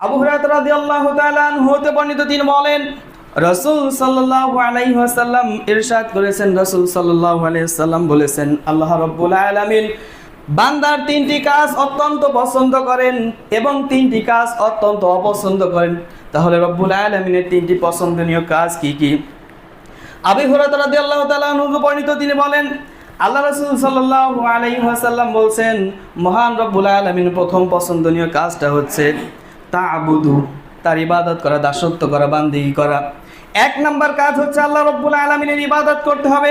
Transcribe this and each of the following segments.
আবু হুরায়রা রাদিয়াল্লাহু তাআলা আনহু হতে বর্ণিত, তিনি বলেন রাসূল সাল্লাল্লাহু আলাইহি ওয়াসাল্লাম ইরশাদ করেছেন, রাসূল সাল্লাল্লাহু আলাইহি ওয়াসাল্লাম বলেছেন, আল্লাহ রাব্বুল আলামিন বান্দার তিনটি কাজ অত্যন্ত পছন্দ করেন এবং তিনটি কাজ অত্যন্ত অপছন্দ করেন। তাহলে রব্বুল আলামিনের তিনটি পছন্দনীয় কাজ কি কি? আবু হুরায়রা রাদিয়াল্লাহু তাআলা আনহু বর্ণিত, তিনি বলেন আল্লাহ রাসূল সাল্লাল্লাহু আলাইহি ওয়াসাল্লাম বলছেন, মহান রব্বুল আলামিনের প্রথম পছন্দনীয় কাজটা হচ্ছে তা'বুদু, তার ইবাদত করা, দাসত্ব করা, বান্দিগি করা। এক নাম্বার কাজ হচ্ছে আল্লাহ রব্বুল আলামিনের ইবাদত করতে হবে।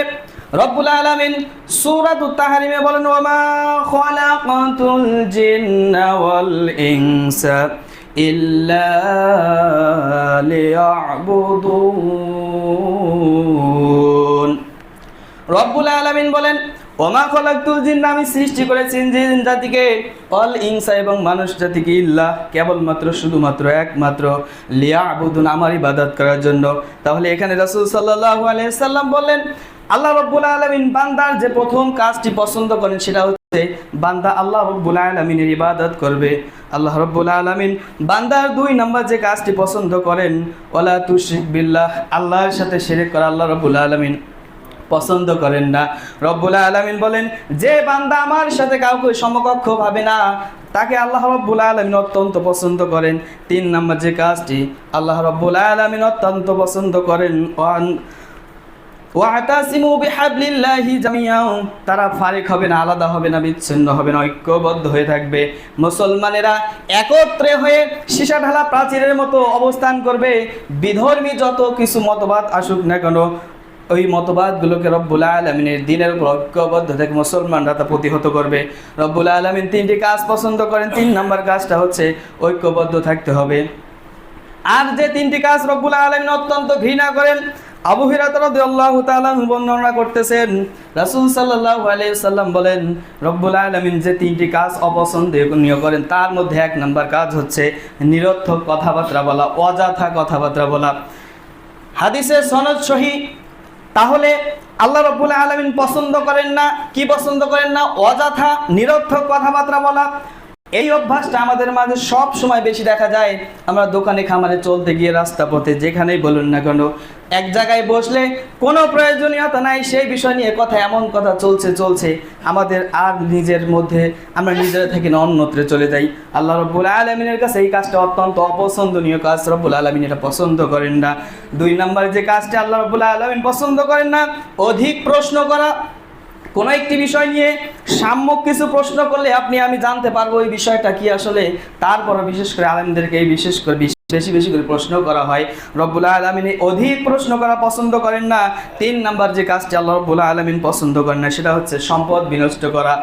রব্বুল আলামিন সূরাতুত তাহরিমে বলেন, ওয়া মা খালাকাতুল জিন্না ওয়াল ইনসা ইল্লা লিয়া'বুদুন। রব্বুল আলামিন বলেন, ওমা খালাকতুল জিন্না, আমি সৃষ্টি করেছি জিন জাতিকে, অল ইনসা এবং মানুষ জাতিকে, ইল্লাহ কেবলমাত্র, শুধুমাত্র, একমাত্র, লিয়া'বুদুন আমার ইবাদত করার জন্য। তাহলে এখানে রাসূল সাল্লাল্লাহু আলাইহি সাল্লাম বললেন আল্লাহ রাব্বুল আলামিন বান্দার যে প্রথম কাজটি পছন্দ করেন সেটা হচ্ছে বান্দা আল্লাহ রাব্বুল আলামিনের ইবাদত করবে। আল্লাহ রাব্বুল আলামিন বান্দার দুই নাম্বার যে কাজটি পছন্দ করেন, ওয়ালা তুশরিক বিল্লাহ, আল্লাহর সাথে শিরক করা আল্লাহ রাব্বুল আলামিন পছন্দ করেন না। রব্বুল আলামিন বলেন, যে বান্দা আমার সাথে কাউকে সমকক্ষ ভাবে না তাকে আল্লাহ রব্বুল আলামিন অত্যন্ত পছন্দ করেন। তিন নম্বর যে কাজটি আল্লাহ রব্বুল আলামিন অত্যন্ত পছন্দ করেন, ওয়াতাসিমু বিহাবলিল্লাহি জামিআন, তারা ফারিক হবে না, আলাদা হবে না, বিচ্ছিন্ন হবে না, ঐক্যবদ্ধ হয়ে থাকবে। মুসলমানেরা একত্রে হয়ে সীসা ঢালা প্রাচীরের মতো অবস্থান করবে। বিধর্মী যত কিছু মতবাদ আসুক না কেন, ওই মতবাদগুলোকে রব্বুল আলামিনের দ্বীনের উপর ঐক্যবদ্ধ থেকে মুসলমানরা তা প্রতিহত করবে। রব্বুল আলামিন তিনটি কাজ পছন্দ করেন। তিন নম্বর কাজটা হচ্ছে ঐক্যবদ্ধ থাকতে হবে। আর যে তিনটি কাজ রব্বুল আলামিন অত্যন্ত ঘৃণা করেন, আবু হুরায়রা রাদিয়াল্লাহু তাআলা বর্ণনা করতেছেন, রাসূল সাল্লাল্লাহু আলাইহি ওয়াসাল্লাম বলেন রব্বুল আলামিন যে তিনটি কাজ অপছন্দনীয় করেন তার মধ্যে এক নম্বর কাজ হচ্ছে নিরর্থক কথাবার্তা বলা, অযথা কথাবার্তা বলা। হাদিসের সনদ সহিহ। তাহলে আল্লাহ রাব্বুল আলামিন পছন্দ করেন না, কি পছন্দ করেন না? অযথা নিরর্থক কথাবার্তা বলা। এই অভ্যাসটা আমাদের মাঝে সব সময় বেশি দেখা যায়। আমরা দোকানে খামারে চলতে গিয়ে, রাস্তা পথে যেখানেই বলুন না কেন, এক জায়গায় বসলে কোনো প্রয়োজনীয়তা নাই, সেই বিষয় নিয়ে কথা, এমন কথা চলছে আমাদের আর নিজের মধ্যে আমরা নিজেরা থেকে না অন্যত্রে চলে যাই। আল্লাহ রাব্বুল আলামিনের কাছে এই কাজটা অত্যন্ত অপছন্দনীয় কাজ। রব্বুল আলামিন এটা পছন্দ করেন না। দুই নম্বর যে কাজটা আল্লাহ রাব্বুল আলামিন পছন্দ করেন না, অধিক প্রশ্ন করা। কোনো একটি বিষয় নিয়ে সাম্যক কিছু প্রশ্ন করলে আমি জানতে পারবো এই বিষয়টা কি আসলে, তারপর বিশেষ করে আলেমদেরকে এই বেশি বেশি করে প্রশ্ন করা হয়। রব্বুল আলামিন অধিক প্রশ্ন করা পছন্দ করেন না। তিন নাম্বার যে কাজটি আল্লাহ রব্বুল আলামিন পছন্দ করেন না সেটা হচ্ছে সম্পদ বিনষ্ট করা।